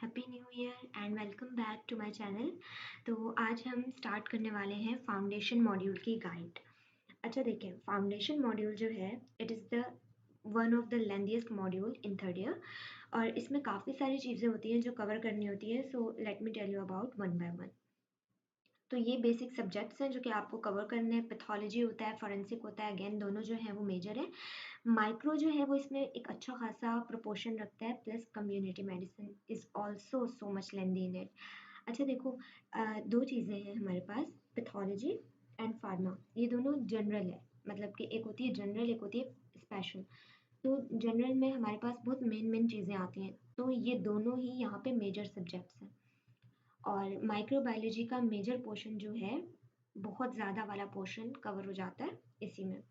Happy new year and welcome back to my channel. तो आज हम स्टार्ट करने वाले हैं फाउंडेशन मॉड्यूल की गाइड। अच्छा देखिए, फाउंडेशन मॉड्यूल जो है it is the one of the lengthiest module in third year और इसमें काफ़ी सारी चीज़ें होती हैं जो कवर करनी होती है। So let me tell you about one by one. तो ये बेसिक सब्जेक्ट्स हैं जो कि आपको कवर करने हैं। पैथोलॉजी होता है, फॉरेंसिक होता है, अगेन दोनों जो हैं वो मेजर है। माइक्रो जो है वो इसमें एक अच्छा खासा प्रोपोर्शन रखता है, plus community medicine is also so much lengthy in it. अच्छा देखो, दो चीज़ें हैं हमारे पास, पैथोलॉजी एंड फार्मा। ये दोनों जनरल है, मतलब कि एक होती है जनरल, एक होती है स्पेशल। तो जनरल में हमारे पास बहुत मेन मेन चीज़ें आती हैं, तो ये दोनों ही यहाँ पे मेजर सब्जेक्ट्स हैं। और माइक्रोबायोलॉजी का मेजर पोर्शन जो है, बहुत ज़्यादा वाला पोर्शन कवर हो जाता है इसी में।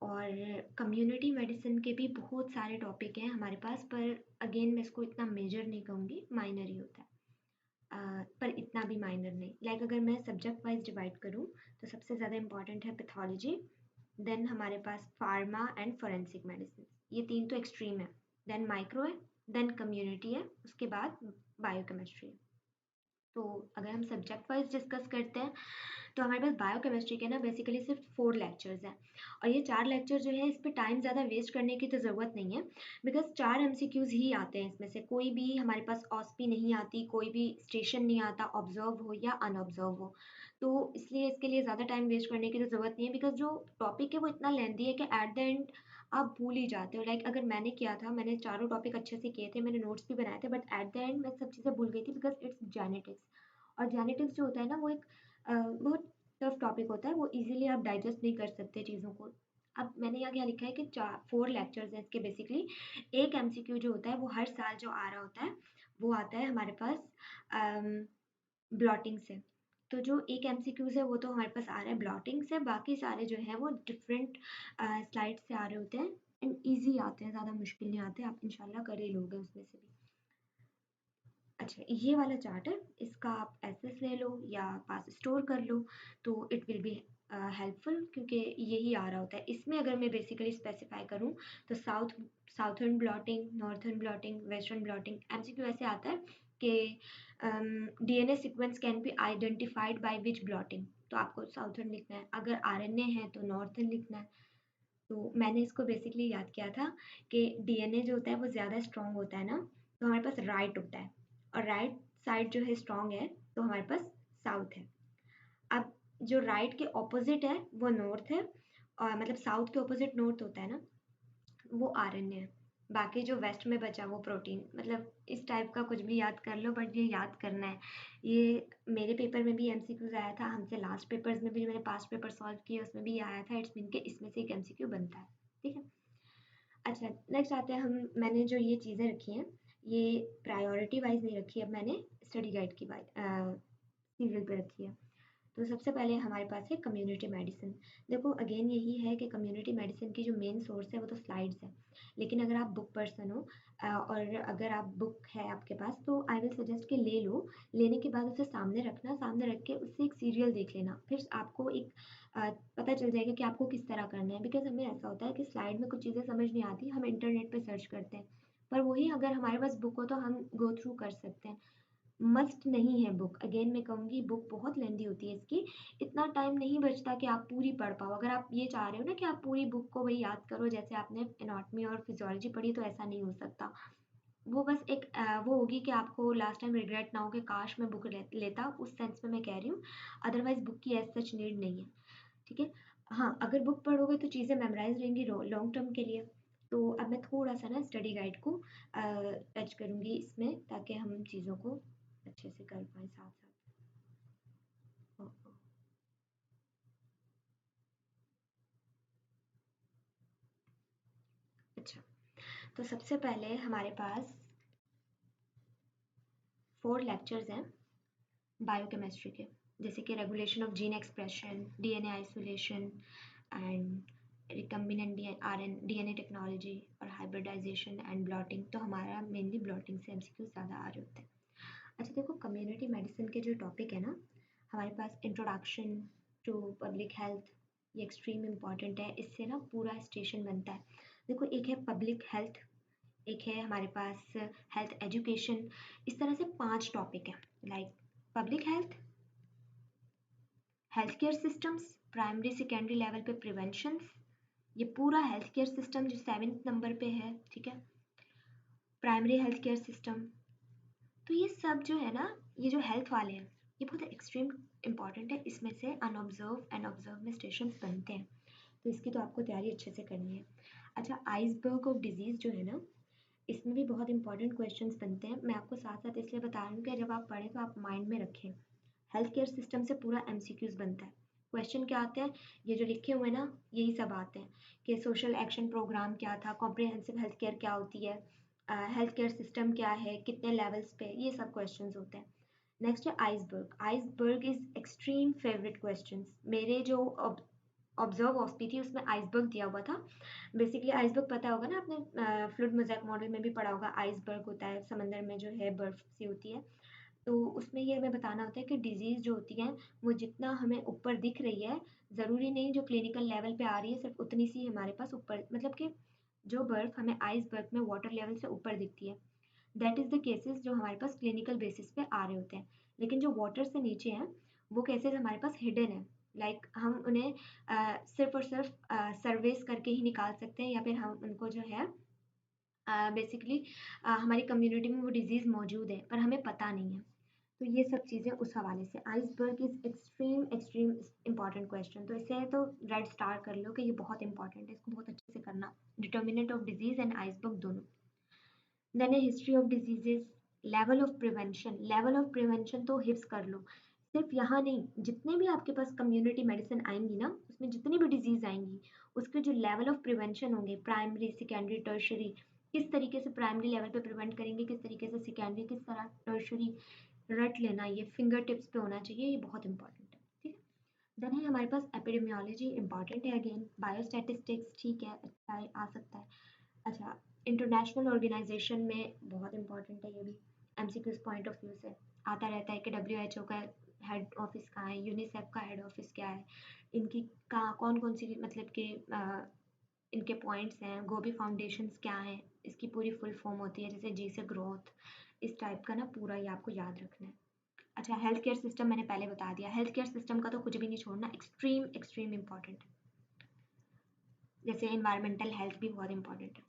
और कम्युनिटी मेडिसिन के भी बहुत सारे टॉपिक हैं हमारे पास, पर अगेन मैं इसको इतना मेजर नहीं कहूँगी, माइनर ही होता है। पर इतना भी माइनर नहीं। लाइक अगर मैं सब्जेक्ट वाइज डिवाइड करूँ तो सबसे ज़्यादा इंपॉर्टेंट है पैथोलॉजी, देन हमारे पास फार्मा एंड फोरेंसिक मेडिसिन। ये तीन तो एक्सट्रीम है। देन माइक्रो है, देन कम्युनिटी है, उसके बाद बायोकेमिस्ट्री है। तो अगर हम सब्जेक्ट वाइज डिस्कस करते हैं तो हमारे पास बायोकेमिस्ट्री के ना बेसिकली सिर्फ 4 लेक्चर्स हैं। और ये 4 लेक्चर जो है, इस पे टाइम ज़्यादा वेस्ट करने की तो ज़रूरत नहीं है, बिकॉज़ 4 एमसीक्यूज़ ही आते हैं इसमें से। कोई भी हमारे पास ऑस्पी नहीं आती, कोई भी स्टेशन नहीं आता, ऑब्ज़र्व हो या अनऑब्ज़र्व हो। तो इसलिए इसके लिए ज़्यादा टाइम वेस्ट करने की तो ज़रूरत नहीं है, बिकॉज़ जो टॉपिक है वो इतना लेंथी है कि एट द एंड आप भूल ही जाते हो। लाइक अगर मैंने किया था, मैंने चारों टॉपिक अच्छे से किए थे, मैंने नोट्स भी बनाए थे, बट एट द एंड मैं सब चीज़ें भूल गई थी, बिकॉज़ इट्स जेनेटिक्स। और जेनेटिक्स जो होता है ना, वो एक बहुत टफ टॉपिक होता है, वो इजीली आप डाइजेस्ट नहीं कर सकते चीज़ों को। अब मैंने यहाँ क्या लिखा है कि 4 लेक्चर्स हैं इसके बेसिकली। एक एमसीक्यू जो होता है वो हर साल जो आ रहा होता है, वो आता है हमारे पास ब्लॉटिंग से। तो जो एक एमसीक्यूज़ है वो तो हमारे पास आ रहा है ब्लॉटिंग से, बाकी सारे जो हैं वो डिफरेंट स्लाइड से आ रहे होते हैं एंड ईज़ी आते हैं, ज़्यादा मुश्किल नहीं आते। आप इंशाल्लाह कर ही लोगे उसमें से भी। अच्छा, ये वाला चार्ट है, इसका आप एसेस ले लो या पास स्टोर कर लो, तो इट विल बी हेल्पफुल, क्योंकि यही आ रहा होता है इसमें। अगर मैं बेसिकली स्पेसिफाई करूँ तो southern blotting, northern blotting, western blotting. MCQ ऐसे आता है कि DNA sequence can be identified by which blotting, तो आपको साउथर्न लिखना है। अगर आरएनए है तो नॉर्थर्न लिखना है। तो मैंने इसको बेसिकली याद किया था कि डीएनए जो होता है वो ज़्यादा स्ट्रॉन्ग होता है ना, तो हमारे पास राइट होता है, और राइट साइड जो है स्ट्रॉन्ग है, तो हमारे पास साउथ है। अब जो राइट के ऑपोजिट है वो नॉर्थ है, और मतलब साउथ के ऑपोजिट नॉर्थ होता है ना, वो आरएनए है। बाकी जो वेस्ट में बचा वो प्रोटीन। मतलब इस टाइप का कुछ भी याद कर लो, बट ये याद करना है। ये मेरे पेपर में भी एमसीक्यूज आया था, हमसे लास्ट पेपर्स में भी जो मैंने पास्ट पेपर सॉल्व किए उसमें भी ये आया था। इट्स मीन के इसमें से एक एमसीक्यू बनता है, ठीक है। अच्छा, नेक्स्ट आते हैं हम। मैंने जो ये चीज़ें रखी हैं, ये प्रायोरिटी वाइज नहीं रखी है, अब मैंने स्टडी गाइड की सीरियल पे रखी है। तो सबसे पहले हमारे पास है कम्युनिटी मेडिसिन। देखो अगेन यही है कि कम्युनिटी मेडिसिन की जो मेन सोर्स है वो तो स्लाइड्स है, लेकिन अगर आप बुक पर्सन हो और अगर आप बुक है आपके पास, तो आई विल सजेस्ट कि ले लो। लेने के बाद उसे सामने रखना, सामने रख के उससे एक सीरियल देख लेना, फिर आपको एक पता चल जाएगा कि आपको किस तरह करना है। बिकॉज हमें ऐसा होता है कि स्लाइड में कुछ चीज़ें समझ नहीं आती, हम इंटरनेट पे सर्च करते हैं, पर वही अगर हमारे पास बुक हो तो हम गो थ्रू कर सकते हैं। मस्ट नहीं है बुक। अगेन मैं कहूँगी बुक बहुत लेंदी होती है इसकी, इतना टाइम नहीं बचता कि आप पूरी पढ़ पाओ। अगर आप ये चाह रहे हो ना कि आप पूरी बुक को वही याद करो जैसे आपने एनाटॉमी और फिजियोलॉजी पढ़ी, तो ऐसा नहीं हो सकता। वो बस एक वो होगी कि आपको लास्ट टाइम रिग्रेट ना हो कि काश मैं बुक लेता, उस सेंस में मैं कह रही हूँ। अदरवाइज बुक की एज सच नीड नहीं है, ठीक है। हाँ, अगर बुक पढ़ोगे तो चीज़ें मेमोराइज रहेंगी लॉन्ग टर्म के लिए। तो अब मैं थोड़ा सा ना स्टडी गाइड को टच करूँगी इसमें, ताकि हम चीज़ों को अच्छे से कर पाएँ साथ साथ। ओ, ओ, अच्छा, तो सबसे पहले हमारे पास 4 लेक्चर्स हैं बायोकेमिस्ट्री के, जैसे कि regulation of gene expression, DNA isolation and recombinant RN DNA technology, और हाइब्रिडाइजेशन एंड ब्लॉटिंग। तो हमारा मेनली ब्लॉटिंग से एमसीक्यू ज़्यादा आ रहे होते हैं। अच्छा देखो, कम्युनिटी मेडिसिन के जो टॉपिक है ना, हमारे पास इंट्रोडक्शन टू पब्लिक हेल्थ, ये एक्सट्रीम इम्पॉर्टेंट है। इससे ना पूरा स्टेशन बनता है। देखो, एक है पब्लिक हेल्थ, एक है हमारे पास हेल्थ एजुकेशन। इस तरह से 5 टॉपिक हैं, like public health, health care systems, primary secondary level पे प्रिवेंशन, ये पूरा हेल्थ केयर सिस्टम जो 7th नंबर पे है, ठीक है, प्राइमरी हेल्थ केयर सिस्टम। तो ये सब जो है ना, ये जो हेल्थ वाले हैं, ये बहुत एक्सट्रीम इंपॉर्टेंट है। इसमें से अनऑब्जर्व एंड ऑब्जर्व में स्टेशंस बनते हैं, तो इसकी तो आपको तैयारी अच्छे से करनी है। अच्छा, आइसबर्ग ऑफ डिजीज़ जो है ना, इसमें भी बहुत इंपॉर्टेंट क्वेश्चंस बनते हैं। मैं आपको साथ साथ इसलिए बता रही हूँ कि जब आप पढ़ें तो आप माइंड में रखें। हेल्थ केयर सिस्टम से पूरा एमसीक्यूज बनता है। क्वेश्चन क्या आते हैं, ये जो लिखे हुए ना, यही सब आते हैं कि सोशल एक्शन प्रोग्राम क्या था, कॉम्प्रिहेंसिव हेल्थ केयर क्या होती है, हेल्थ केयर सिस्टम क्या है, कितने लेवल्स पे, ये सब क्वेश्चंस होते हैं। नेक्स्ट है iceberg. Iceberg is extreme favourite questions. मेरे जो ऑब्जर्व ऑस्पी थी उसमें आइसबर्ग दिया हुआ था। बेसिकली आइसबर्ग पता होगा ना आपने, फ्लूइड मोज़ेक मॉडल में भी पढ़ा होगा। आइसबर्ग होता है समंदर में जो है बर्फ सी होती है, तो उसमें ये हमें बताना होता है कि डिजीज़ जो होती है वो जितना हमें ऊपर दिख रही है, ज़रूरी नहीं जो क्लिनिकल लेवल पे आ रही है सिर्फ उतनी सी हमारे पास ऊपर, मतलब कि जो बर्फ हमें आइसबर्ग में वाटर लेवल से ऊपर दिखती है, दैट इज़ द केसेस जो हमारे पास क्लिनिकल बेसिस पे आ रहे होते हैं। लेकिन जो वाटर से नीचे हैं वो केसेस हमारे पास हिडन है, लाइक हम उन्हें सिर्फ और सिर्फ सर्वेस करके ही निकाल सकते हैं, या फिर हम उनको जो है बेसिकली हमारी कम्युनिटी में वो डिजीज़ मौजूद है पर हमें पता नहीं है। तो ये सब चीज़ें उस हवाले से। Iceberg is extreme extreme important question, तो इसे तो रेड स्टार कर लो कि ये बहुत इंपॉर्टेंट है, इसको बहुत अच्छे से करना। Determinant of disease and iceberg दोनों। देन है history of diseases, level of prevention. Level of prevention तो हिप्स कर लो, सिर्फ यहाँ नहीं, जितने भी आपके पास कम्युनिटी मेडिसिन आएंगी ना, उसमें जितनी भी डिजीज आएंगी उसके जो लेवल ऑफ प्रिवेंशन होंगे, प्राइमरी सेकेंडरी टर्शरी, किस तरीके से प्राइमरी लेवल पे प्रिवेंट करेंगे, किस तरीके से सेकेंडरी, किस तरह टर्शरी, रट लेना, ये फिंगर टिप्स पे होना चाहिए, ये बहुत इंपॉर्टेंट है, ठीक है। देन है हमारे पास एपिडेमियोलॉजी, इंपॉर्टेंट है अगेन। बायोस्टैटिस्टिक्स ठीक है, अच्छा है, आ सकता है। अच्छा, इंटरनेशनल ऑर्गेनाइजेशन में बहुत इंपॉर्टेंट है ये भी, एमसीक्यूज पॉइंट ऑफ व्यू से आता रहता है कि डब्ल्यूएचओ का हेड ऑफिस कहाँ है, यूनिसेफ का हेड ऑफिस क्या है, इनकी कहाँ कौन कौन सी मतलब कि इनके पॉइंट्स हैं, गोबी फाउंडेशंस क्या हैं, इसकी पूरी फुल फॉर्म होती है, जैसे जी से ग्रोथ, इस टाइप का ना पूरा ये आपको याद रखना है। अच्छा, हेल्थ केयर सिस्टम मैंने पहले बता दिया, हेल्थ केयर सिस्टम का तो कुछ भी नहीं छोड़ना, एक्सट्रीम एक्सट्रीम इंपॉर्टेंट है। जैसे इन्वायरमेंटल हेल्थ भी बहुत इंपॉर्टेंट है।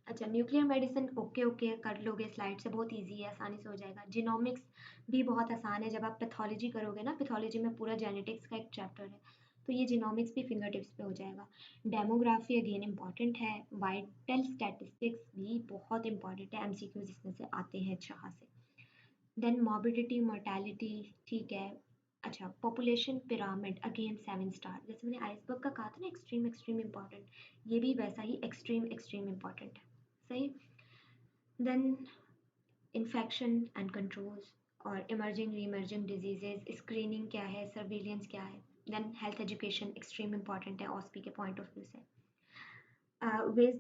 अच्छा, न्यूक्लियर मेडिसिन ओके ओके कर लोगे स्लाइड से, बहुत इजी है, आसानी से हो जाएगा। जिनोमिक्स भी बहुत आसान है, जब आप पैथोलॉजी करोगे ना, पैथोलॉजी में पूरा जेनेटिक्स का एक चैप्टर है, तो ये जिनोमिक्स भी फिंगर टिप्स पे हो जाएगा। डेमोग्राफी अगेन इंपॉर्टेंट है। वाइटल स्टैटिस्टिक्स भी बहुत इंपॉर्टेंट है, एमसीक्यूज इसमें से आते हैं जहाँ से। देन मॉर्बिडिटी मोर्टेलिटी, ठीक है। अच्छा, पॉपुलेशन पिरामिड अगेन 7 स्टार, जैसे मैंने आइसबर्ग का कहा था ना एक्सट्रीम एक्सट्रीम इंपॉर्टेंट, ये भी वैसा ही एक्सट्रीम एक्सट्रीम इंपॉर्टेंट है, सही। देन इन्फेक्शन एंड कंट्रोल्स और इमर्जिंग रीमर्जिंग डिजीजेज, स्क्रीनिंग क्या है, सर्विलियंस क्या है। Then health education extreme important है ऑस्पी के पॉइंट ऑफ व्यू से। वेस्ट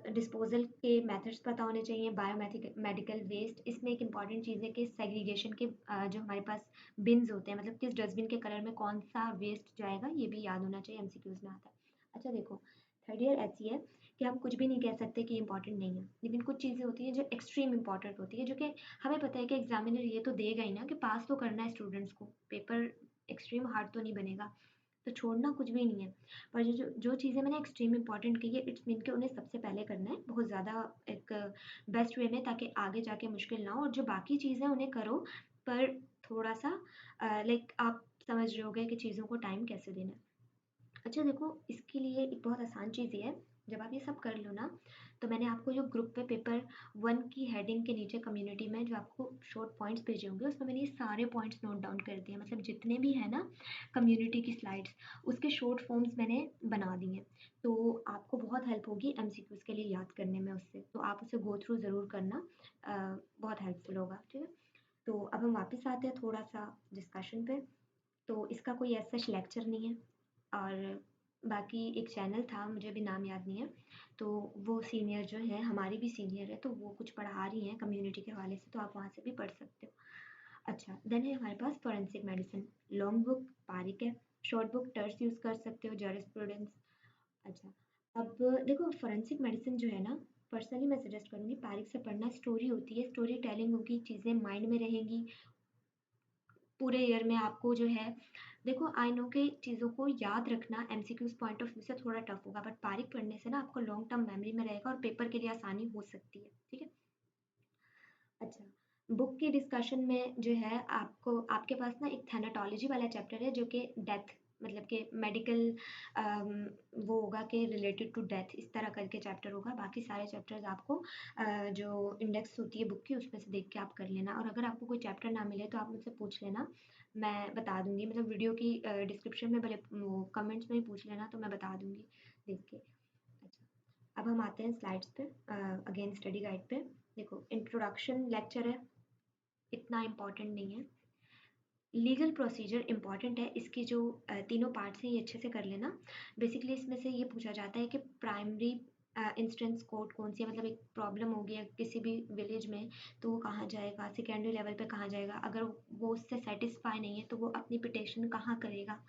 डिस्पोजल के मेथड्स पता होने चाहिए। बायोमेडिकल वेस्ट, इसमें एक इंपॉर्टेंट चीज़ है कि सेग्रीगेशन के जो हमारे पास बिन्स होते हैं, मतलब किस डस्टबिन के कलर में कौन सा वेस्ट जाएगा, ये भी याद होना चाहिए, एमसीक्यूज में आता है। अच्छा देखो, थर्ड ईयर ऐसी है कि हम कुछ भी नहीं कह सकते कि इंपॉर्टेंट नहीं है, लेकिन कुछ चीज़ें होती हैं जो एक्सट्रीम इंपॉर्टेंट होती है, जो कि हमें पता है कि एग्जामिनर ये तो देगा ही ना कि पास तो करना है स्टूडेंट्स को, पेपर एक्सट्रीम हार्ड तो नहीं बनेगा, तो छोड़ना कुछ भी नहीं है। पर जो जो चीज़ें मैंने एक्सट्रीम इंपॉर्टेंट की है, इट्स मीन कि उन्हें सबसे पहले करना है बहुत ज़्यादा एक बेस्ट वे में, ताकि आगे जाके मुश्किल ना हो, और जो बाकी चीज़ें उन्हें करो पर थोड़ा सा लाइक आप समझ रहे होगे कि चीज़ों को टाइम कैसे देना है। अच्छा देखो, इसके लिए एक बहुत आसान चीज़ ये है, जब आप ये सब कर लो ना, तो मैंने आपको जो ग्रुप पे पेपर 1 की हेडिंग के नीचे कम्युनिटी में जो आपको शॉर्ट पॉइंट्स भेजे होंगे, उसमें मैंने ये सारे पॉइंट्स नोट डाउन कर दिए, मतलब जितने भी है ना कम्युनिटी की स्लाइड्स, उसके शॉर्ट फॉर्म्स मैंने बना दिए हैं, तो आपको बहुत हेल्प होगी एमसीक्यूज के लिए याद करने में उससे, तो आप उसे गो थ्रू ज़रूर करना, बहुत हेल्पफुल होगा, ठीक है। तो अब हम वापस आते हैं थोड़ा सा डिस्कशन पे। तो इसका कोई ऐसा लेक्चर नहीं है, और बाकी एक चैनल था, मुझे भी नाम याद नहीं है, तो वो सीनियर जो है, हमारी भी सीनियर है, तो वो कुछ पढ़ा रही हैं कम्युनिटी के हवाले से, तो आप वहाँ से भी पढ़ सकते हो। अच्छा, देन है हमारे पास forensic medicine. Long book Parikh है, शॉर्ट बुक टर्स यूज़ कर सकते हो, जरिस्प्रूडेंस। अच्छा, अब देखो फॉरेंसिक मेडिसिन जो है ना, पर्सनली मैं सजेस्ट करूँगी पारिक से पढ़ना। स्टोरी होती है, स्टोरी टेलिंग होगी, चीज़ें माइंड में रहेंगी पूरे ईयर में। आपको जो है देखो, आई नो कि चीज़ों को याद रखना एमसीक्यूज पॉइंट ऑफ व्यू से थोड़ा टफ होगा, बट पारिक पढ़ने से ना आपको लॉन्ग टर्म मेमोरी में रहेगा और पेपर के लिए आसानी हो सकती है। ठीक है। अच्छा, बुक की डिस्कशन में जो है आपको आपके पास ना एक थैनाटोलॉजी वाला चैप्टर है जो कि डेथ मतलब कि मेडिकल वो होगा कि रिलेटेड टू डेथ, इस तरह करके चैप्टर होगा। बाकी सारे चैप्टर्स आपको जो इंडेक्स होती है बुक की उसमें से देख के आप कर लेना, और अगर आपको कोई चैप्टर ना मिले तो आप मुझसे पूछ लेना, मैं बता दूंगी। मतलब वीडियो की डिस्क्रिप्शन में भले वो कमेंट्स में ही पूछ लेना तो मैं बता दूंगी देख के। अच्छा, अब हम आते हैं स्लाइड्स पे, अगेन स्टडी गाइड पे। देखो, इंट्रोडक्शन लेक्चर है, इतना इम्पोर्टेंट नहीं है। लीगल प्रोसीजर इम्पॉर्टेंट है, इसकी जो तीनों पार्ट्स हैं ये अच्छे से कर लेना। बेसिकली इसमें से ये पूछा जाता है कि प्राइमरी इंस्टेंस कोर्ट कौन सी है, मतलब एक प्रॉब्लम हो गया किसी भी विलेज में तो वो कहाँ जाएगा, सेकेंडरी लेवल पे कहाँ जाएगा, अगर वो उससे सेटिस्फाई नहीं है तो वो अपनी पिटिशन कहाँ करेगा,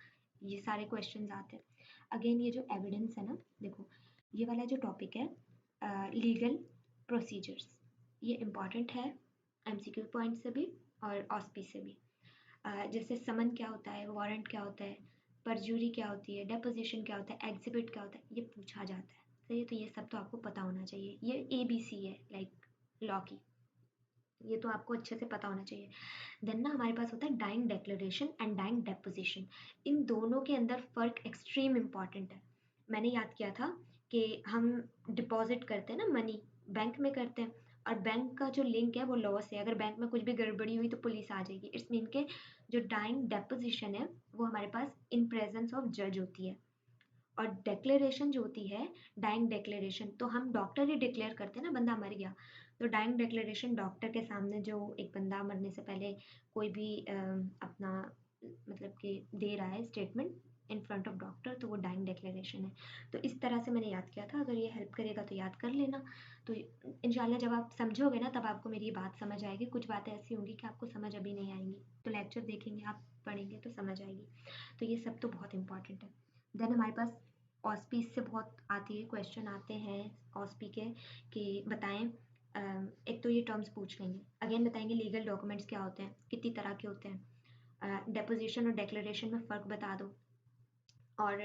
ये सारे क्वेश्चन आते हैं। अगेन ये जो एविडेंस है ना, देखो ये वाला जो टॉपिक है लीगल प्रोसीजर्स, ये इम्पॉर्टेंट है एमसीक्यू पॉइंट से भी और ऑस्पी से भी। जैसे समन क्या होता है, वारंट क्या होता है, परजूरी क्या होती है, डेपोजिशन क्या होता है, एग्जिबिट क्या होता है, ये पूछा जाता है। सही है, तो ये सब तो आपको पता होना चाहिए। ये ABC है लाइक लॉ की, ये तो आपको अच्छे से पता होना चाहिए। देन ना हमारे पास होता है dying declaration and dying deposition. इन दोनों के अंदर फ़र्क एक्सट्रीम इम्पॉर्टेंट है। मैंने याद किया था कि हम डिपॉजिट करते हैं ना मनी, बैंक में करते हैं, और बैंक का जो लिंक है वो लॉ से है। अगर बैंक में कुछ भी गड़बड़ी हुई तो पुलिस आ जाएगी। इट्स मीन के जो डाइंग डेपोजिशन है वो हमारे पास इन प्रेजेंस ऑफ जज होती है, और डिक्लेरेशन जो होती है डाइंग डिक्लेरेशन, तो हम डॉक्टर ही डिक्लेयर करते हैं ना बंदा मर गया, तो डाइंग डिक्लेरेशन डॉक्टर के सामने जो एक बंदा मरने से पहले कोई भी अपना मतलब कि दे रहा है statement in front of doctor, तो वो डाइंग डिक्लेरेशन है। तो इस तरह से मैंने याद किया था, अगर ये हेल्प करेगा तो याद कर लेना। तो इंशाल्लाह जब आप समझोगे ना तब आपको मेरी बात समझ आएगी। कुछ बातें ऐसी होंगी कि आपको समझ अभी नहीं आएंगी, तो लेक्चर देखेंगे आप, पढ़ेंगे तो समझ आएगी। तो ये सब तो बहुत इंपॉर्टेंट है। देन हमारे पास ऑस्पी से बहुत आती है, क्वेश्चन आते हैं ऑस्पी के कि बताएं एक तो ये टर्म्स पूछ लेंगे, अगेन बताएंगे लीगल डॉक्यूमेंट्स क्या होते हैं, कितनी तरह के होते हैं, डेपोजिशन और डिक्लेरेशन में फ़र्क बता दो, और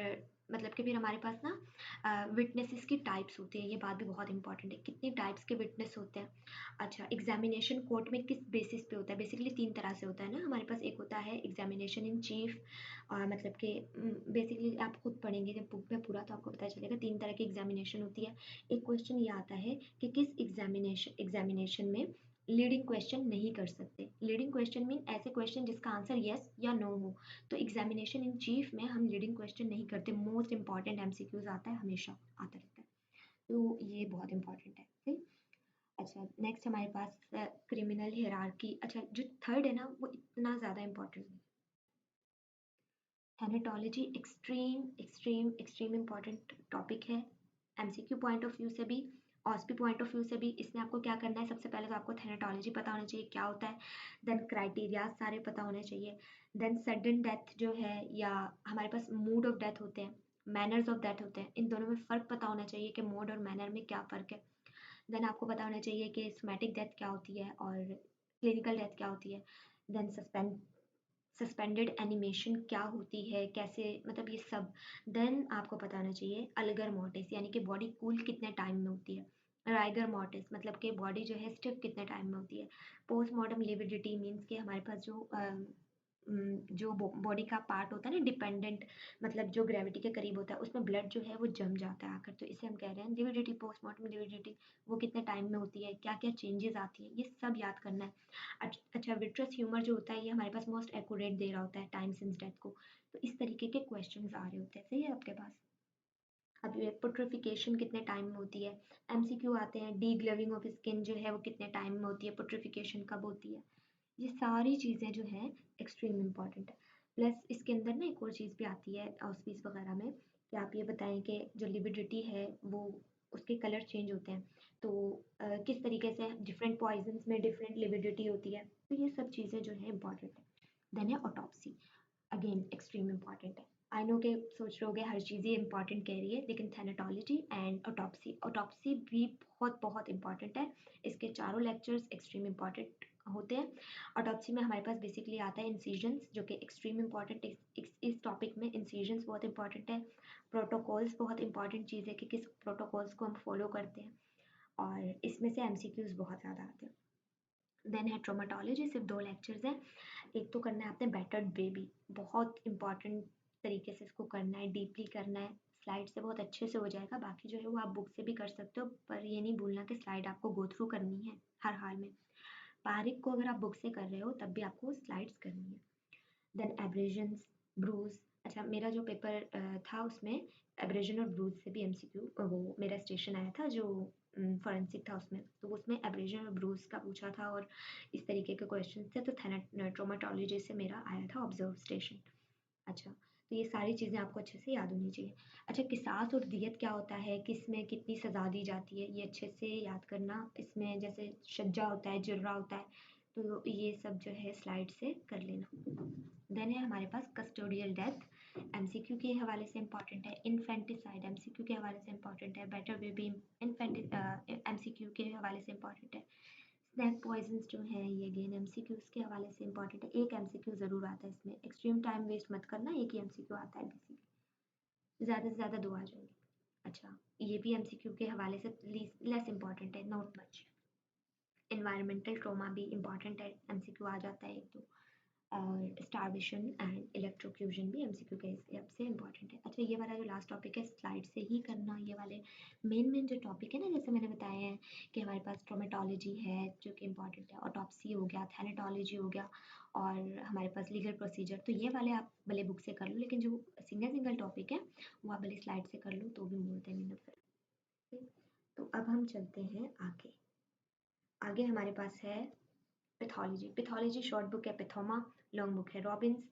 मतलब कि फिर हमारे पास ना विटनेसेस की टाइप्स होती हैं, ये बात भी बहुत इंपॉर्टेंट है, कितनी टाइप्स के विटनेस होते हैं। अच्छा, एग्जामिनेशन कोर्ट में किस बेसिस पे होता है, बेसिकली 3 तरह से होता है ना हमारे पास। एक होता है एग्जामिनेशन इन चीफ, मतलब कि बेसिकली आप खुद पढ़ेंगे जब बुक में पूरा तो आपको पता चलेगा 3 तरह की एग्जामिनेशन होती है। एक क्वेश्चन ये आता है कि किस एग्जामिनेशन में लीडिंग क्वेश्चन नहीं कर सकते। लीडिंग क्वेश्चन मीन ऐसे क्वेश्चन जिसका आंसर येस या नो हो, तो एग्जामिनेशन इन चीफ में हम लीडिंग क्वेश्चन नहीं करते। मोस्ट इंपॉर्टेंट एमसीक्यूज आता है, हमेशा आता रहता है, तो ये बहुत इंपॉर्टेंट है। सही। अच्छा, नेक्स्ट हमारे पास क्रिमिनल हियरार्की। अच्छा, जो थर्ड है ना वो इतना ज़्यादा इंपॉर्टेंट नहीं। Thanatology extreme extreme extreme important topic है एमसीक्यू पॉइंट ऑफ व्यू से भी, ऑस्पी पॉइंट ऑफ व्यू से भी। इसमें आपको क्या करना है, सबसे पहले तो आपको थैनेटोलॉजी पता होना चाहिए क्या होता है, देन क्राइटेरिया सारे पता होने चाहिए, देन सडन डेथ जो है या हमारे पास मूड ऑफ डेथ होते हैं, मैनर्स ऑफ डेथ होते हैं, इन दोनों में फ़र्क पता होना चाहिए कि मोड और मैनर में क्या फ़र्क है। देन आपको पता होना चाहिए कि सोमैटिक डेथ क्या होती है और क्लिनिकल डेथ क्या होती है। देन सस्पेंडेड एनिमेशन क्या होती है, कैसे, मतलब ये सब। देन आपको पता होना चाहिए अलगर मोर्टिस, यानी कि बॉडी कूल कितने टाइम में होती है। राइगर मोर्टिस मतलब कि बॉडी जो है स्टिफ कितने टाइम में होती है। पोस्टमार्टम लिविडिटी मीन्स कि हमारे पास जो बॉडी का पार्ट होता है ना डिपेंडेंट, मतलब जो ग्रेविटी के करीब होता है उसमें ब्लड जो है वो जम जाता है आकर, तो इसे हम कह रहे हैं लिविडिटी। पोस्टमार्टम लिविडिटी वो कितने टाइम में होती है, क्या क्या चेंजेस आती है, ये सब याद करना है। अच्छा, विट्रस ह्यूमर जो होता है ये हमारे पास मोस्ट एक्यूरेट दे रहा होता है टाइम सिंस डेथ को, तो इस तरीके के क्वेश्चंस आ रहे होते हैं। सही है आपके पास। अब ये पुट्रिफिकेशन कितने टाइम में होती है, एमसीक्यू आते हैं। डी ग्लविंग ऑफ स्किन जो है वो कितने टाइम में होती है, पुट्रिफिकेशन कब होती है, ये सारी चीज़ें जो हैं एक्सट्रीम इम्पॉर्टेंट है। प्लस इसके अंदर ना एक और चीज़ भी आती है ऑस्पीस वगैरह में कि आप ये बताएं कि जो लिविडिटी है वो उसके कलर चेंज होते हैं, तो किस तरीके से डिफरेंट पॉइजन्स में डिफरेंट लिविडिटी होती है, तो ये सब चीज़ें जो है इंपॉर्टेंट है। देन है ऑटोप्सी, अगेन एक्सट्रीम इम्पॉर्टेंट है। आई नो के सोच रहे होगे हर चीज़ ही इंपॉर्टेंट कह रही है, लेकिन थैनाटोलॉजी एंड ऑटोप्सी, ऑटोप्सी भी बहुत बहुत इंपॉर्टेंट है। इसके चारों लेक्चर्स एक्सट्रीम इंपॉर्टेंट होते हैं। ऑटोप्सी में हमारे पास बेसिकली आता है इंसिजन्स, जो कि एक्सट्रीम इंपॉर्टेंट इस टॉपिक में इंसिजन्स बहुत इंपॉर्टेंट है। प्रोटोकॉल्स बहुत इंपॉर्टेंट चीज़ है कि किस प्रोटोकॉल्स को हम फॉलो करते हैं, और इसमें से एमसीक्यूज बहुत ज़्यादा आते हैं। देन है ट्रोमेटोलॉजी, सिर्फ 2 लेक्चर्स हैं। एक तो करना है आपने बेटर्ड बेबी, बहुत इंपॉर्टेंट तरीके से इसको करना है, डीपली करना है। स्लाइड से बहुत अच्छे से हो जाएगा, बाकी जो है वो आप बुक से भी कर सकते हो, पर ये नहीं भूलना कि स्लाइड आपको गो थ्रू करनी है हर हाल में। बारीक को अगर आप बुक से कर रहे हो तब भी आपको स्लाइड्स करनी है। Then abrasions, bruise. अच्छा, मेरा जो पेपर था उसमें एब्रेजन और ब्रूज से भी एमसीक्यू, वो मेरा स्टेशन आया था जो फॉरेंसिक था उसमें, तो उसमें एब्रेजन और ब्रूज का पूछा था और इस तरीके के क्वेश्चन थे। तो ट्रोमाटोलॉजी से मेरा आया था ऑब्जर्व स्टेशन। अच्छा, तो ये सारी चीज़ें आपको अच्छे से याद होनी चाहिए। अच्छा, किसास और दियत क्या होता है, किस में कितनी सज़ा दी जाती है, ये अच्छे से याद करना। इसमें जैसे शज्जा होता है, जुर्रा होता है, तो ये सब जो है स्लाइड से कर लेना। देन है हमारे पास कस्टोडियल डेथ, एमसीक्यू के हवाले से इंपॉर्टेंट है। इन्फेंटिसाइड एमसीक्यू के हवाले से इंपॉर्टेंट है। बेटर बेबी एमसीक्यू के हवाले से इंपॉर्टेंट है। स्नैक पॉइजन्स जो हैं ये अगेन एमसीक्यूज के हवाले से इंपॉर्टेंट है। एक एमसीक्यू ज़रूर आता है इसमें, एक्सट्रीम टाइम वेस्ट मत करना, एक ही एमसीक्यू आता है बेसिकली, ज़्यादा से ज़्यादा 2 आ जाएंगे। अच्छा, ये भी एमसीक्यू के हवाले से लेस इंपॉर्टेंट है, नॉट मच। एनवायरमेंटल ट्रॉमा भी इंपॉर्टेंट है, एमसीक्यू आ जाता है 1-2। और स्टारवेशन एंड इलेक्ट्रोक्यूशन भी एमसीक्यू के हिसाब से इंपॉर्टेंट है। अच्छा, ये वाला जो लास्ट टॉपिक है स्लाइड से ही करना, ये वाले मेन जो टॉपिक है ना, जैसे मैंने बताया है कि हमारे पास ट्रोमेटोलॉजी है जो कि इंपॉर्टेंट है, ऑटोप्सी हो गया, थैनेटोलॉजी हो गया, और हमारे पास लीगल प्रोसीजर, तो ये वाले आप भले बुक से कर लो, लेकिन जो सिंगल सिंगल टॉपिक है वो आप भले स्लाइड से कर लो तो भी मोर देन इनफ है। तो अब हम चलते हैं आगे। आगे हमारे पास है पैथोलॉजी। पैथोलॉजी शॉर्ट बुक है पैथोमा, लॉन्ग बुक है रॉबिन्स।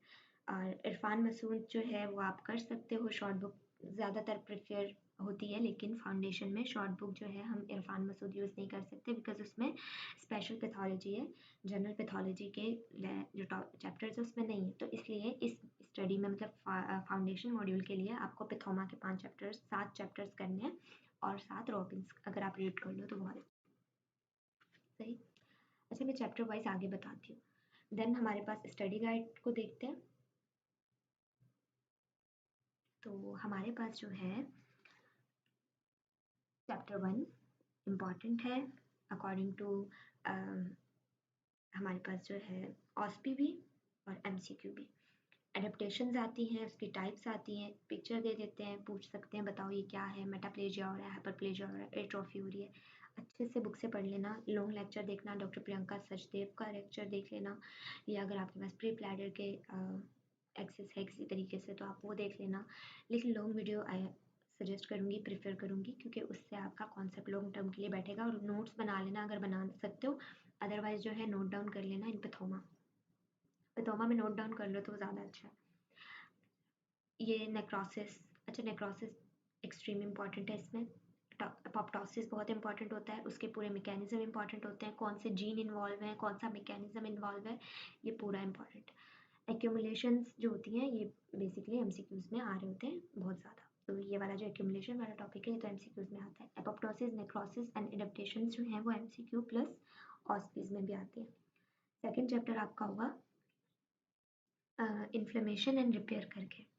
और इरफान मसूद जो है वो आप कर सकते हो, शॉर्ट बुक ज़्यादातर प्रेफर होती है, लेकिन फाउंडेशन में शॉर्ट बुक जो है हम इरफान मसूद यूज़ नहीं कर सकते, बिकॉज उसमें स्पेशल पैथोलॉजी है, जनरल पैथोलॉजी के जो चैप्टर्स है उसमें नहीं है। तो इसलिए इस स्टडी में मतलब फाउंडेशन मॉड्यूल के लिए आपको पैथोमा के 5 चैप्टर्स 7 चैप्टर्स करने हैं, और 7 रॉबिन्स अगर आप रीड कर लो तो बहुत सही। अच्छा, मैं चैप्टर वाइज आगे बताती हूँ। देन हमारे पास स्टडी गाइड को देखते हैं। तो हमारे पास जो है चैप्टर 1 इम्पॉर्टेंट है अकॉर्डिंग टू हमारे पास जो है ऑस्पी भी और एमसीक्यू भी। एडेप्टेशंस आती हैं, उसकी टाइप्स आती हैं, पिक्चर दे देते हैं, पूछ सकते हैं बताओ ये क्या है, मेटाप्लेजिया हो रहा है, हाइपरप्लेजिया हो रहा है, एट्रोफी हो रही है। अच्छे से बुक से पढ़ लेना, लॉन्ग लेक्चर देखना, डॉक्टर प्रियंका सचदेव का लेक्चर देख लेना, या अगर आपके पास प्री प्लैडर के एक्सेस है किसी तरीके से तो आप वो देख लेना। लेकिन लॉन्ग वीडियो आई सजेस्ट करूँगी, प्रेफर करूँगी, क्योंकि उससे आपका कॉन्सेप्ट लॉन्ग टर्म के लिए बैठेगा। और नोट्स बना लेना अगर बना सकते हो, अदरवाइज जो है नोट डाउन कर लेना इन पैथोमा। पैथोमा में नोट डाउन कर लो तो ज़्यादा अच्छा है। ये नेक्रोसिस, अच्छा नेक्रोसिस एक्सट्रीम इंपॉर्टेंट है इसमें। अपोप्टोसिस बहुत इंपॉर्टेंट होता है, उसके पूरे मैकेनिज्म इंपॉर्टेंट होते हैं, कौन से जीन इन्वॉल्व हैं, कौन सा मैकेनिज्म इन्वॉल्व है, ये पूरा इंपॉर्टेंट है। एक्यूमुलेशंस जो होती हैं ये बेसिकली एमसीक्यूज में आ रहे होते हैं बहुत ज़्यादा, तो ये वाला जो एक्यूमुलेशन वाला टॉपिक है ये तो एमसीक्यूज में आता है। एपोप्टोसिस, नेक्रोसिस एंड एडेप्टेशन जो हैं वो एमसीक्यू प्लस ऑस्पीज में भी आती है। सेकेंड चैप्टर आपका होगा इन्फ्लेमेशन एंड रिपेयर करके।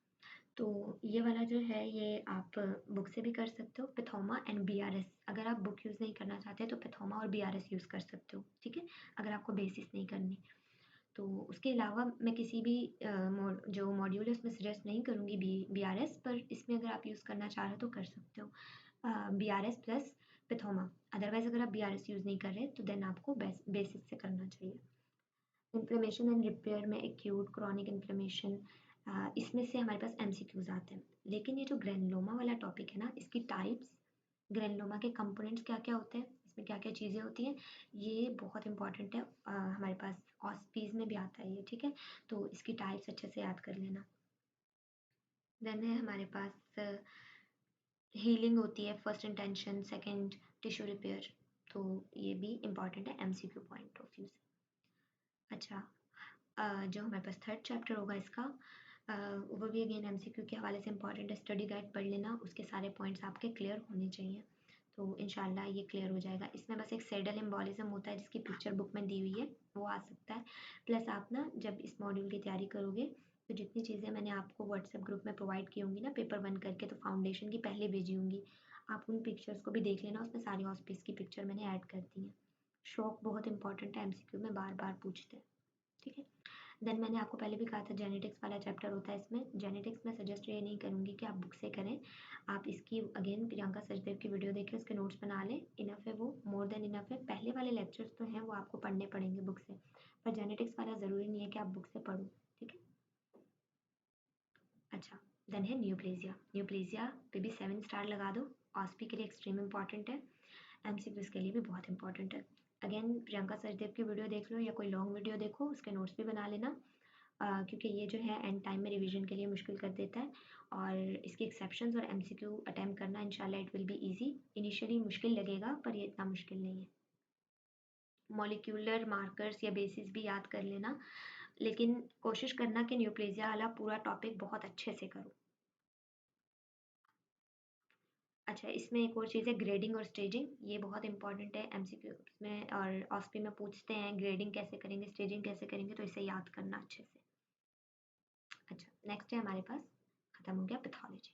तो ये वाला जो है ये आप बुक से भी कर सकते हो, पैथोमा एंड बीआरएस। अगर आप बुक यूज़ नहीं करना चाहते तो पैथोमा और बीआरएस यूज़ कर सकते हो, ठीक है, अगर आपको बेसिस नहीं करनी। तो उसके अलावा मैं किसी भी जो मॉड्यूल है उसमें सजेस्ट नहीं करूँगी बीआरएस, पर इसमें अगर आप यूज़ करना चाह रहे हो तो कर सकते हो बीआरएस प्लस पैथोमा। अदरवाइज़ अगर आप बीआरएस यूज़ नहीं कर रहे तो देन आपको बेसिस से करना चाहिए। इन्फ्लेमेशन एंड रिपेयर में एक्यूट क्रॉनिक इन्फ्लेमेशन, इसमें से हमारे पास एमसीक्यूज आते हैं। लेकिन ये जो ग्रैनुलोमा वाला टॉपिक है ना, इसकी टाइप्स, ग्रैनुलोमा के कंपोनेंट्स क्या क्या होते हैं, इसमें क्या क्या चीज़ें होती हैं, ये बहुत इंपॉर्टेंट है। हमारे पास ऑस्पीज में भी आता है ये, ठीक है, तो इसकी टाइप्स अच्छे से याद कर लेना। देन है हमारे पास हीलिंग होती है, first intention, second tissue repair, तो ये भी इंपॉर्टेंट है एमसीक्यू पॉइंट ऑफ व्यू से। अच्छा, जो हमारे पास थर्ड चैप्टर होगा इसका वो भी अगेन एमसीक्यू के हवाले से इंपॉर्टेंट है। स्टडी गाइड पढ़ लेना, उसके सारे पॉइंट्स आपके क्लियर होने चाहिए, तो इंशाल्लाह ये क्लियर हो जाएगा। इसमें बस एक सेडल एम्बोलिज्म होता है जिसकी पिक्चर बुक में दी हुई है, वो आ सकता है। प्लस आप ना जब इस मॉड्यूल की तैयारी करोगे तो जितनी चीज़ें मैंने आपको व्हाट्सएप ग्रुप में प्रोवाइड की होंगी ना पेपर वन करके, तो फाउंडेशन की पहले भेजी होंगी, आप उन पिक्चर्स को भी देख लेना, उसमें सारी हॉस्पिस की पिक्चर मैंने ऐड कर दी है। शौक बहुत इंपॉर्टेंट है, एमसीक्यू में बार बार पूछते हैं, ठीक है। देन मैंने आपको पहले भी कहा था जेनेटिक्स वाला चैप्टर होता है इसमें। जेनेटिक्स में सजेस्ट ये नहीं करूँगी कि आप बुक से करें, आप इसकी अगेन प्रियंका सचदेव की वीडियो देखें, उसके नोट्स बना लें, इनफ है वो, मोर देन इनफ है। पहले वाले लेक्चर्स तो हैं वो आपको पढ़ने पड़ेंगे बुक से, पर जेनेटिक्स वाला ज़रूरी नहीं है कि आप बुक से पढ़ो, ठीक है। अच्छा, देन है न्यूप्लेजिया। न्यूप्लेजिया पे भी 7 स्टार लगा दो, ऑस्पी के लिए एक्सट्रीम इंपॉर्टेंट है, एमसीक्यूज़ के लिए भी बहुत इंपॉर्टेंट है। अगेन प्रियंका सचदेव की वीडियो देख लो या कोई लॉन्ग वीडियो देखो, उसके नोट्स भी बना लेना, क्योंकि ये जो है एंड टाइम में रिवीजन के लिए मुश्किल कर देता है, और इसके एक्सेप्शंस और एमसीक्यू अटेम्प्ट करना इंशाल्लाह it will be easy. Initially मुश्किल लगेगा पर ये इतना मुश्किल नहीं है। मॉलिक्यूलर मार्कर्स या बेसिस भी याद कर लेना, लेकिन कोशिश करना कि न्यूप्लेजिया वाला पूरा टॉपिक बहुत अच्छे से करो। अच्छा, इसमें एक और चीज़ है ग्रेडिंग और स्टेजिंग, ये बहुत इंपॉर्टेंट है एमसीक्यू में, और ऑस्पी में पूछते हैं ग्रेडिंग कैसे करेंगे, स्टेजिंग कैसे करेंगे, तो इसे याद करना अच्छे से। अच्छा, नेक्स्ट है हमारे पास, खत्म हो गया पैथोलॉजी।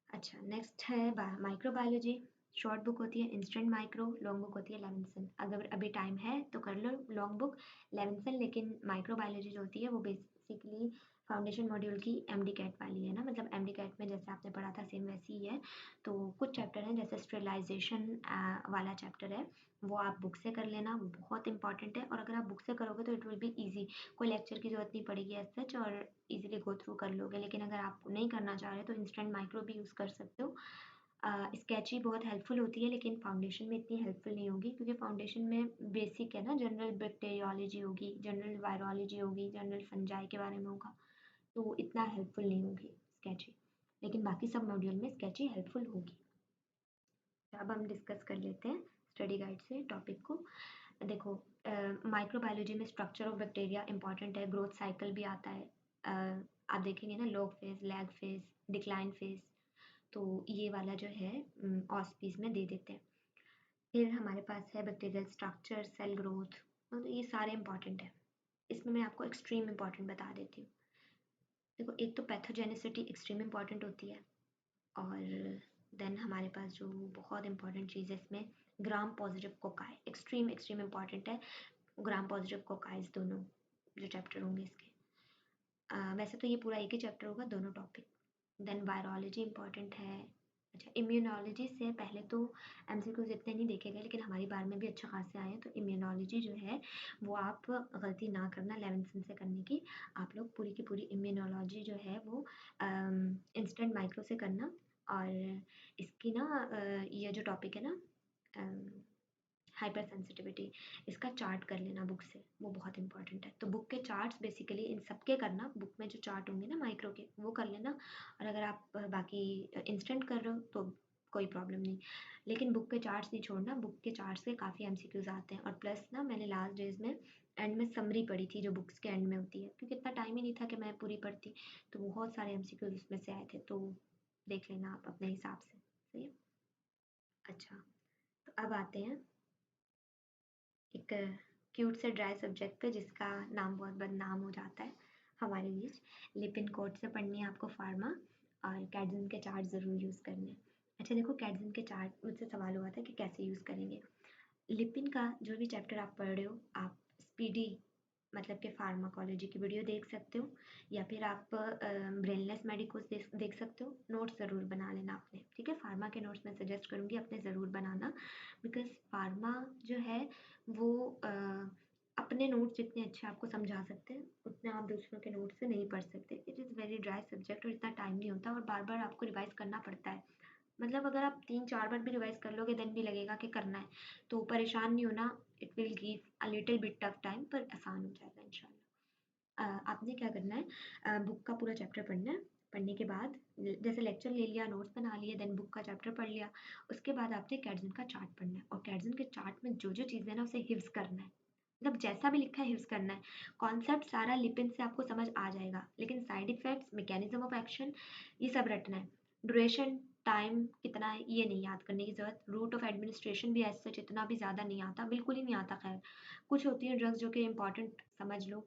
अच्छा, नेक्स्ट है माइक्रोबायोलॉजी। शॉर्ट बुक होती है इंस्टेंट माइक्रो, लॉन्ग बुक होती है लेविंसन। अगर अभी टाइम है तो कर लो लॉन्ग बुक लेविंसन, लेकिन माइक्रोबायोलॉजी जो होती है वो बेसिकली फाउंडेशन मॉड्यूल की एमडी कैट वाली है ना, मतलब एमडी कैट में जैसे आपने पढ़ा था सेम वैसी ही है। तो कुछ चैप्टर हैं जैसे स्टेरिलाइजेशन वाला चैप्टर है, वो आप बुक से कर लेना, वो बहुत इंपॉर्टेंट है, और अगर आप बुक से करोगे तो इट विल बी ईजी, कोई लेक्चर की जरूरत नहीं पड़ेगी एज सच, और इजीली गो थ्रू कर लोगे। लेकिन अगर आप नहीं करना चाह रहे तो इंस्टेंट माइक्रो भी यूज़ कर सकते हो। स्केची बहुत हेल्पफुल होती है, लेकिन फाउंडेशन में इतनी हेल्पफुल नहीं होगी, क्योंकि फाउंडेशन में बेसिक है ना, जनरल बैक्टीरियोलॉजी होगी, जनरल वायरोलॉजी होगी, जनरल फंजाई के बारे में होगा, तो इतना हेल्पफुल नहीं होगी स्केची, लेकिन बाकी सब मॉड्यूल में स्केची हेल्पफुल होगी। अब हम डिस्कस कर लेते हैं स्टडी गाइड से टॉपिक को। देखो, माइक्रोबायोलॉजी में स्ट्रक्चर ऑफ बैक्टीरिया इंपॉर्टेंट है, ग्रोथ साइकिल भी आता है। आप देखेंगे ना log phase, lag phase, decline phase, तो ये वाला जो है ऑस्पीज में दे देते हैं। फिर हमारे पास है बैक्टीरियल स्ट्रक्चर, सेल ग्रोथ, तो ये सारे इंपॉर्टेंट है। इसमें मैं आपको एक्सट्रीम इंपॉर्टेंट बता देती हूँ। देखो, एक तो पैथोजेनिसिटी एक्सट्रीम इंपॉर्टेंट होती है, और देन हमारे पास जो बहुत इंपॉर्टेंट चीज़ है इसमें gram positive cocci, extreme extreme important है। ग्राम पॉजिटिव कोकाइज दोनों जो चैप्टर होंगे इसके, वैसे तो ये पूरा एक ही चैप्टर होगा, दोनों टॉपिक। देन वायरोलॉजी इंपॉर्टेंट है। अच्छा, इम्यूनोलॉजी से पहले तो एमसीक्यूज इतने नहीं देखे गए, लेकिन हमारी बार में भी अच्छे खासे आए हैं, तो इम्यूनोलॉजी जो है वो आप गलती ना करना लेवेंसन से करने की, आप लोग पूरी की पूरी इम्यूनोलॉजी जो है वो इंस्टेंट माइक्रो से करना। और इसकी ना ये जो टॉपिक है ना हाइपर सेंसिटिविटी, इसका चार्ट कर लेना बुक से, वो बहुत इंपॉर्टेंट है। तो बुक के चार्ट्स बेसिकली इन सब के करना, बुक में जो चार्ट होंगे ना माइक्रो के वो कर लेना, और अगर आप बाकी इंस्टेंट कर रहे हो तो कोई प्रॉब्लम नहीं, लेकिन बुक के चार्ट्स नहीं छोड़ना, बुक के चार्ट्स से काफ़ी एमसीक्यूज आते हैं। और प्लस ना मैंने लास्ट डेज में एंड में समरी पढ़ी थी जो बुक्स के एंड में होती है, क्योंकि इतना टाइम ही नहीं था कि मैं पूरी पढ़ती, तो बहुत सारे एमसीक्यूज उसमें से आए थे, तो देख लेना आप अपने हिसाब से, सही है। अच्छा, तो अब आते हैं एक क्यूट से ड्राई सब्जेक्ट पे जिसका नाम बहुत बदनाम हो जाता है हमारे बीच। लिपिन कोड से पढ़नी है आपको फार्मा, और कैडजन के चार्ट ज़रूर यूज़ करने हैं। अच्छा देखो, कैडजन के चार्ट मुझसे सवाल हुआ था कि कैसे यूज़ करेंगे। लिपिन का जो भी चैप्टर आप पढ़ रहे हो, आप स्पीडी मतलब कि फार्माकोलॉजी की वीडियो देख सकते हो, या फिर आप ब्रेनलेस मेडिकोस देख सकते हो। नोट्स ज़रूर बना लेना अपने, ठीक है। फार्मा के नोट्स मैं सजेस्ट करूँगी अपने ज़रूर बनाना, बिकॉज फार्मा जो है वो अपने नोट्स जितने अच्छे आपको समझा सकते हैं उतने आप दूसरों के नोट्स से नहीं पढ़ सकते। It is very dry subject, और इतना टाइम नहीं होता, और बार बार आपको रिवाइज़ करना पड़ता है। मतलब अगर आप 3-4 बार भी रिवाइज़ कर लोगे देन भी लगेगा कि करना है, तो परेशान नहीं होना, it will give a little bit tough time, पर आसान हो जाएगा इंशाल्लाह। आपने क्या करना है, बुक का पूरा चैप्टर पढ़ना है। पढ़ने के बाद जैसे लेक्चर ले लिया, नोट्स बना लिए, देन बुक का चैप्टर पढ़ लिया, उसके बाद आपने कैडजन का चार्ट पढ़ना है, और कैडजन के चार्ट में जो जो चीज़ें हैं ना उसे हिफ्ज़ करना है। मतलब जैसा भी लिखा है हिफ्स करना है। कॉन्सेप्ट सारा लिपिन से आपको समझ आ जाएगा, लेकिन side effects, mechanism of action, ये सब रटना है। ड्यूरेशन, टाइम कितना है, ये नहीं याद करने की ज़रूरत। रूट ऑफ एडमिनिस्ट्रेशन भी ऐसा इतना भी ज़्यादा नहीं आता, बिल्कुल ही नहीं आता। खैर कुछ होती हैं ड्रग्स जो कि इंपॉर्टेंट समझ लो,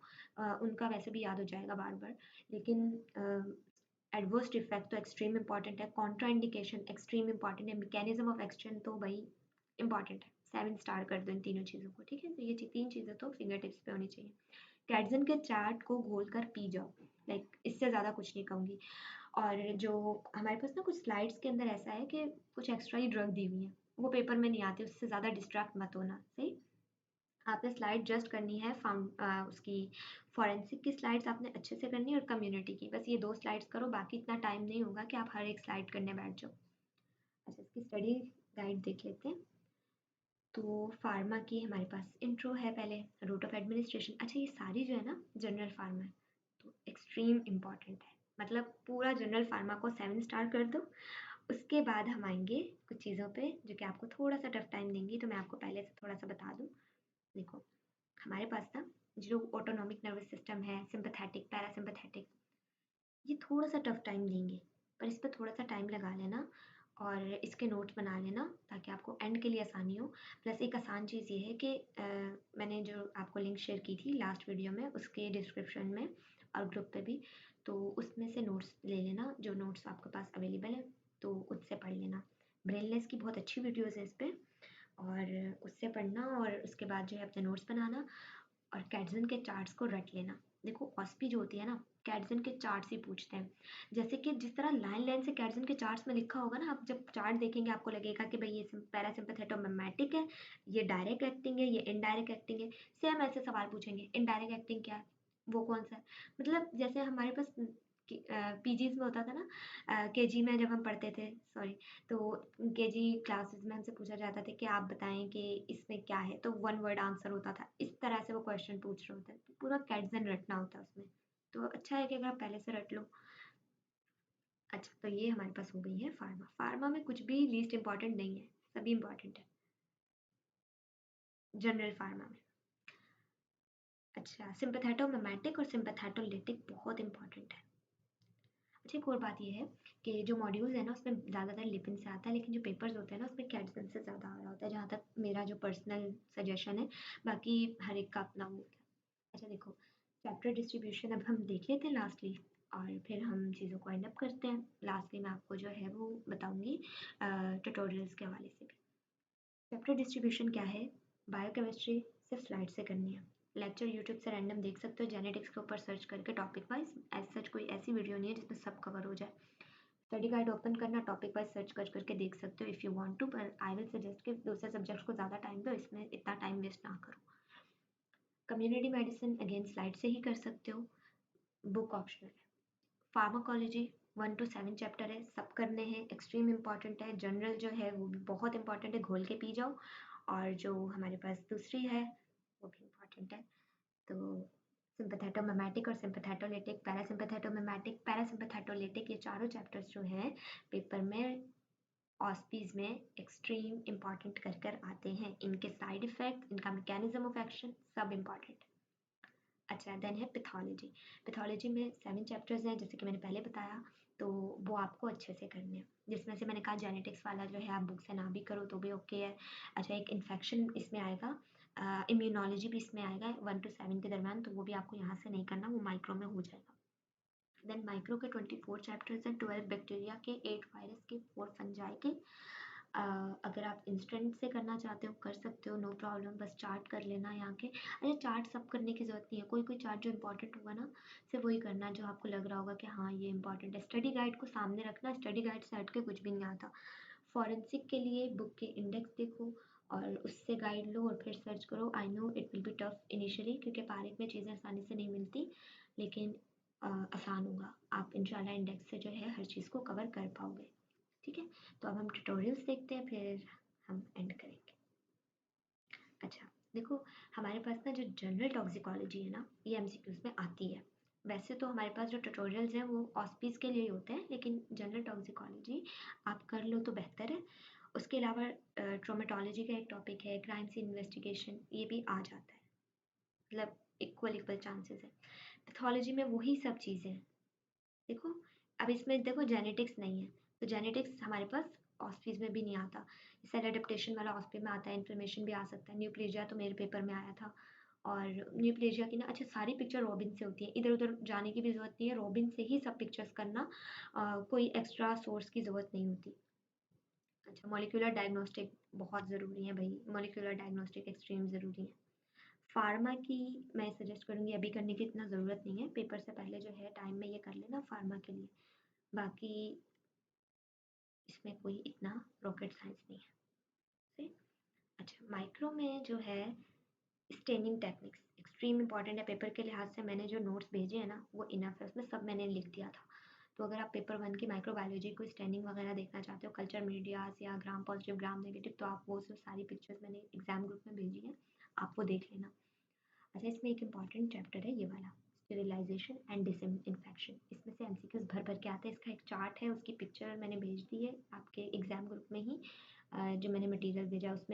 उनका वैसे भी याद हो जाएगा बार बार, लेकिन एडवर्स इफेक्ट तो एक्सट्रीम इंपॉर्टेंट है। कॉन्ट्रा इंडिकेशन एक्सट्रीम इंपॉर्टेंट है। मैकेनिज्म ऑफ एक्शन तो भाई इंपॉर्टेंट है। 7 स्टार कर दो इन तीनों चीज़ों को, ठीक है। तो ये तीन चीज़ें तो फिंगर टिप्स पे होनी चाहिए। कैटसन के चार्ट को घोल कर पी जाओ, लाइक इससे ज़्यादा कुछ नहीं कहूँगी। और जो हमारे पास ना कुछ स्लाइड्स के अंदर ऐसा है कि कुछ एक्स्ट्रा ही ड्रग दी हुई है, वो पेपर में नहीं आती, उससे ज़्यादा डिस्ट्रैक्ट मत होना, सही। आपने स्लाइड जस्ट करनी है उसकी फॉरेंसिक की स्लाइड्स आपने अच्छे से करनी है, और कम्युनिटी की, बस ये 2 स्लाइड्स करो, बाकी इतना टाइम नहीं होगा कि आप हर एक स्लाइड करने बैठ जाओ। अच्छा, इसकी स्टडी गाइड देख लेते हैं। तो फार्मा की हमारे पास इंट्रो है पहले, रूट ऑफ एडमिनिस्ट्रेशन। अच्छा, ये सारी जो है ना जनरल फार्मा है, तो एक्सट्रीम इम्पॉर्टेंट है, मतलब पूरा जनरल फार्मा को 7 स्टार कर दो। उसके बाद हम आएंगे कुछ चीज़ों पे जो कि आपको थोड़ा सा टफ टाइम देंगी, तो मैं आपको पहले से थोड़ा सा बता दूँ। देखो, हमारे पास ना जो ऑटोनॉमिक नर्वस सिस्टम है, सिंपैथेटिक, पैरासिम्पैथेटिक, ये थोड़ा सा टफ टाइम देंगे, पर इस पर थोड़ा सा टाइम लगा लेना और इसके नोट्स बना लेना, ताकि आपको एंड के लिए आसानी हो। प्लस एक आसान चीज़ ये है कि मैंने जो आपको लिंक शेयर की थी लास्ट वीडियो में, उसके डिस्क्रिप्शन में और ग्रुप पे भी, तो उसमें से नोट्स ले लेना, जो नोट्स आपके पास अवेलेबल है, तो उससे पढ़ लेना। ब्रेनलेस की बहुत अच्छी वीडियोज़ है इस पर, और उससे पढ़ना, और उसके बाद जो है अपने नोट्स बनाना और कैटसन के चार्ट्स को रट लेना। देखो, ऑस्पी जो होती है ना, कैटसन के चार्ट्स ही पूछते हैं। जैसे कि जिस तरह लाइन लाइन से कैटसन के चार्ट्स में लिखा होगा ना, आप जब चार्ट देखेंगे आपको लगेगा कि भाई ये पैरासिम्पैथेटोमिमेटिक है, ये डायरेक्ट एक्टिंग है, ये इनडायरेक्ट एक्टिंग है। सेम ऐसे सवाल पूछेंगे, इनडायरेक्ट एक्टिंग क्या है, वो कौन सा है। मतलब जैसे हमारे पास पीजीज में होता था ना, केजी में जब हम पढ़ते थे, सॉरी, तो केजी क्लासेस में हमसे पूछा जाता था कि आप बताएं कि इसमें क्या है, तो वन वर्ड आंसर होता था। इस तरह से वो क्वेश्चन पूछ रहे होते हैं, तो पूरा कैटसन रटना होता है उसमें। तो अच्छा है कि अगर आप पहले से रट लो। अच्छा, तो ये हमारे पास हो गई है फार्मा। फार्मा में कुछ भी लीस्ट इंपॉर्टेंट नहीं है, सभी इंपॉर्टेंट है जनरल फार्मा में। अच्छा, सिंपैथेटोमिमेटिक और सिंपैथेटोलिटिक बहुत इंपॉर्टेंट है। अच्छा, एक और बात ये है कि जो मॉड्यूल्स है ना, उसमें ज़्यादातर लिपिन से आता है, लेकिन जो पेपर्स होते हैं ना, उसमें कैटसन से ज़्यादा आ रहा होता है, जहाँ तक मेरा जो पर्सनल सजेशन है। बाकी हर एक का अपना वो होता है। अच्छा देखो, चैप्टर डिस्ट्रीब्यूशन अब हम देख लेते हैं लास्टली, और फिर हम चीज़ों को एंड अप करते हैं। लास्टली मैं आपको जो है वो बताऊँगी ट्यूटोरियल्स के हवाले से भी। चैप्टर डिस्ट्रीब्यूशन क्या है? बायोकेमिस्ट्री सिर्फ स्लाइड से करनी है। लेक्चर यूट्यूब से रैंडम देख सकते हो, जेनेटिक्स के ऊपर सर्च करके टॉपिक वाइज। एज सच कोई ऐसी वीडियो नहीं है जिसमें सब कवर हो जाए। स्टडी गाइड ओपन करना, टॉपिक वाइज सर्च कर करके देख सकते हो इफ़ यू वांट टू, पर आई विल सजेस्ट कि दूसरे सब्जेक्ट्स को ज़्यादा टाइम दो, इसमें इतना टाइम वेस्ट ना करो। कम्युनिटी मेडिसिन अगेन स्लाइड से ही कर सकते हो, बुक ऑप्शनल है। फार्माकोलॉजी 1 to 7 चैप्टर है, सब करने हैं, एक्सट्रीम इंपॉर्टेंट है। जनरल जो है वो भी बहुत इंपॉर्टेंट है, घोल के पी जाओ। और जो हमारे पास दूसरी है वो भी इम्पॉर्टेंट है। तो सिंपैथेटोमिमेटिक और सिंपैथेटोलिटिक, पैरासिम्पैथेटोलिटिक, ये चारों चैप्टर्स जो हैं पेपर में ऑस्पीज में एक्सट्रीम इंपॉर्टेंट कर कर आते हैं। इनके साइड इफेक्ट, इनका मैकेनिज्म ऑफ एक्शन, सब इम्पॉर्टेंट। अच्छा, देन है पैथोलॉजी। पैथोलॉजी में 7 चैप्टर्स हैं, जैसे कि मैंने पहले बताया, तो वो आपको अच्छे से करने हैं। जिसमें से मैंने कहा जेनेटिक्स वाला जो है आप बुक से ना भी करो तो भी ओके है। अच्छा, एक इन्फेक्शन इसमें आएगा, इम्यूनोलॉजी भी इसमें आएगा 1 to 7 के दरमियान, तो वो भी आपको यहाँ से नहीं करना, वो माइक्रो में हो जाएगा। देन माइक्रो के 24 चैप्टर्स हैं, 12 बैक्टीरिया के, 8 वायरस के, 4 फंजाई के। अगर आप इंस्टेंट से करना चाहते हो कर सकते हो, नो प्रॉब्लम, बस चार्ट कर लेना यहाँ के। अच्छा, चार्ट सब करने की ज़रूरत नहीं है, कोई कोई चार्ट जो इंपॉर्टेंट होगा ना, सिर्फ वही करना जो आपको लग रहा होगा कि हाँ ये इंपॉर्टेंट है। स्टडी गाइड को सामने रखना, स्टडी गाइड से हट के कुछ भी नहीं आता। फॉरेंसिक के लिए बुक के इंडेक्स देखो और उससे गाइड लो और फिर सर्च करो। I know it will be tough initially, क्योंकि पारिक में चीज़ें आसानी से नहीं मिलती, लेकिन आसान होगा। आप इंशाल्लाह इंडेक्स से जो है हर चीज़ को कवर कर पाओगे, ठीक है। तो अब हम ट्यूटोरियल्स देखते हैं, फिर हम एंड करेंगे। अच्छा देखो, हमारे पास ना जो जनरल टॉक्सिकोलॉजी है ना, ये एमसीक्यूज में आती है। वैसे तो हमारे पास जो ट्यूटोरियल्स हैं वो ऑस्पीज के लिए ही होते हैं, लेकिन जनरल टॉक्सिकोलॉजी आप कर लो तो बेहतर है। उसके अलावा ट्रोमेटोलॉजी का एक टॉपिक है, क्राइम सीन इन्वेस्टिगेशन, ये भी आ जाता है। मतलब इक्वल चांसेस है। पैथोलॉजी में वही सब चीज़ें हैं। देखो, अब इसमें देखो जेनेटिक्स नहीं है, तो जेनेटिक्स हमारे पास ऑस्फीज में भी नहीं आता। सेल एडेप्टेशन वाला ऑस्फी में आता है, इन्फ्लेमेशन भी आ सकता है। न्यूप्लेजिया तो मेरे पेपर में आया था। और न्यूप्लेजिया की ना अच्छा सारी पिक्चर रॉबिन से होती है, इधर उधर जाने की भी ज़रूरत नहीं है, रॉबिन से ही सब पिक्चर्स करना, कोई एक्स्ट्रा सोर्स की ज़रूरत नहीं होती। अच्छा, मॉलिक्यूलर डायग्नोस्टिक बहुत ज़रूरी है भाई, मॉलिक्यूलर डायग्नोस्टिक एक्सट्रीम ज़रूरी है। फार्मा की मैं सजेस्ट करूँगी अभी करने की इतना ज़रूरत नहीं है, पेपर से पहले जो है टाइम में ये कर लेना फार्मा के लिए। बाकी इसमें कोई इतना रॉकेट साइंस नहीं है। सही। अच्छा, माइक्रो में जो है स्टेनिंग टेक्निक्स एक्सट्रीम इंपॉर्टेंट है पेपर के लिहाज से। मैंने जो नोट्स भेजे हैं ना वो इनफ है, उसमें सब मैंने लिख दिया था। तो अगर आप पेपर 1 की माइक्रोबायोलॉजी को स्टेनिंग वगैरह देखना चाहते हो, कल्चर मीडियाज या ग्राम पॉजिटिव ग्राम नेगेटिव, तो आप वो सब सारी पिक्चर्स मैंने एग्जाम ग्रुप में भेजी हैं, आप वो देख लेना। अच्छा, इसमें एक इम्पॉर्टेंट चैप्टर है ये वाला, स्टेरिलाइजेशन एंड डिसइंफेक्शन। इसमें से एमसीक्यूज भर भर के आते हैं। इसका एक चार्ट है, उसकी पिक्चर मैंने भेज दी है आपके एग्जाम ग्रुप में ही। जो मैंने मटेरियल भेजा उसमें